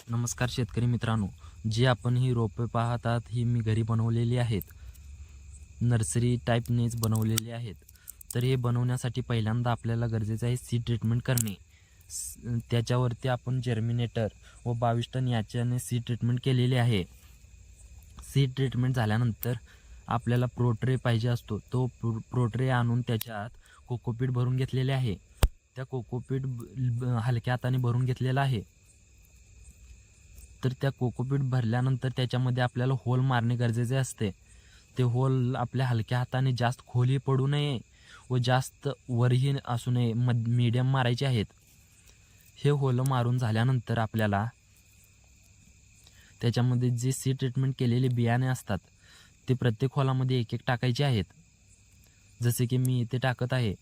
नमस्कार शेतकरी मित्रांनो, जी आपण ही रोपे पाहत आहात ही मी घरी बनवलेली आहेत. नर्सरी टाईपनेच बनवलेली आहेत. तर हे बनवण्यासाठी पहिल्यांदा आपल्याला गरजेचं आहे सीड ट्रीटमेंट करणे. त्याच्यावरती आपण जर्मिनेटर व 22 टन याच्याने सीड ट्रीटमेंट केलेली आहे. सीड ट्रीटमेंट झाल्यानंतर आपल्याला प्रोट्रे पाहिजे असतो. तो प्रोट्रे आणून त्याच्यात कोकोपीट भरून घेतलेले आहे. त्या कोकोपीट हलक्या हाताने भरून घेतलेला आहे. तर त्या कोकोपीट भरल्यानंतर त्याच्यामध्ये आपल्याला होल मारणे गरजेचे असते. ते होल आपल्या हलक्या हाताने जास्त खोली पडू नये व जास्त वरही असू नये, मीडियम मारायचे आहेत. हे होल मारून झाल्यानंतर आपल्याला त्याच्यामध्ये जे सीड ट्रीटमेंट केलेले बियाणे असतात ते प्रत्येक होलामध्ये एक एक टाकायचे आहेत. जसे की मी इथे टाकत आहे.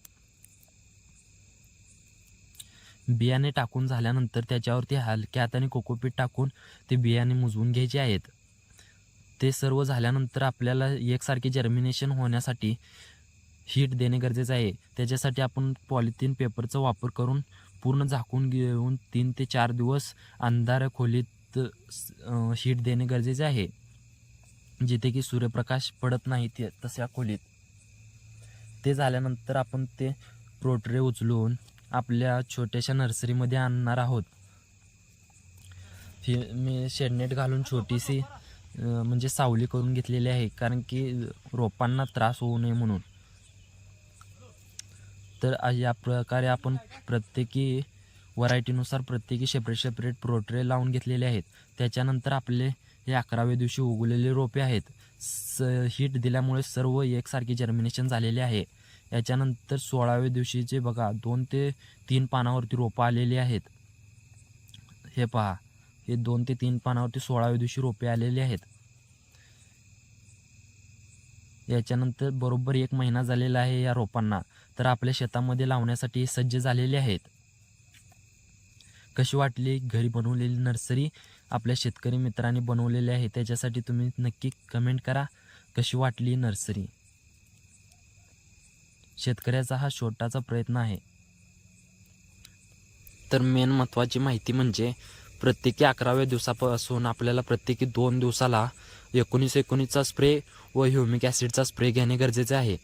बियाणे टाकून झाल्यानंतर त्याच्यावरती हलक्या हाताने कोकोपीट टाकून ते बियाणे मुजवून घ्यायचे आहेत. ते सर्व झाल्यानंतर आपल्याला एकसारखे जर्मिनेशन होण्यासाठी हीट देणे गरजेचं आहे. त्याच्यासाठी आपण पॉलिथिन पेपरचा वापर करून पूर्ण झाकून घेऊन 3 ते 4 दिवस अंधार खोलीत हीट देणे गरजेचे आहे, जिथे की सूर्यप्रकाश पडत नाही तशा खोलीत. ते झाल्यानंतर आपण ते प्रोट्रे उचलून आपल्या छोट्याशा नर्सरीमध्ये आणणार आहोत. मी शेडनेट घालून छोटीशी म्हणजे सावली करून घेतलेली आहे, कारण की रोपांना त्रास होऊ नये म्हणून. तर या प्रकारे आपण प्रत्येकी व्हरायटीनुसार प्रत्येकी सेपरेट प्रोट्रे लावून घेतलेले आहेत. त्याच्यानंतर आपले हे 11व्या दिवशी उगवलेले रोपे आहेत. हीट दिल्यामुळे सर्व एकसारखे जर्मिनेशन झालेले आहे. याच्यानंतर 16व्या दिवशीचे बघा 2 ते 3 पानावरती रोपं आलेली आहेत. हे पहा, हे 2 ते 3 पानावरती 16व्या दिवशी रोपे आलेली आहेत. याच्यानंतर बरोबर 1 महिना झालेला आहे या रोपांना. तर आपल्या शेतामध्ये लावण्यासाठी सज्ज झालेले आहेत. कशी वाटली घरी बनवलेली नर्सरी? आपल्या शेतकरी मित्रांनी बनवलेली आहे. त्याच्यासाठी तुम्ही नक्की कमेंट करा, कशी वाटली नर्सरी. शेतकऱ्याचा हा छोटासा प्रयत्न आहे. तर मेन महत्त्वाची माहिती म्हणजे प्रत्येकी 11व्या दिवसापासून आपल्याला प्रत्येकी 2 दिवसाला 19-19चा स्प्रे व ह्युमिक ॲसिडचा स्प्रे घेणे गरजेचे आहे.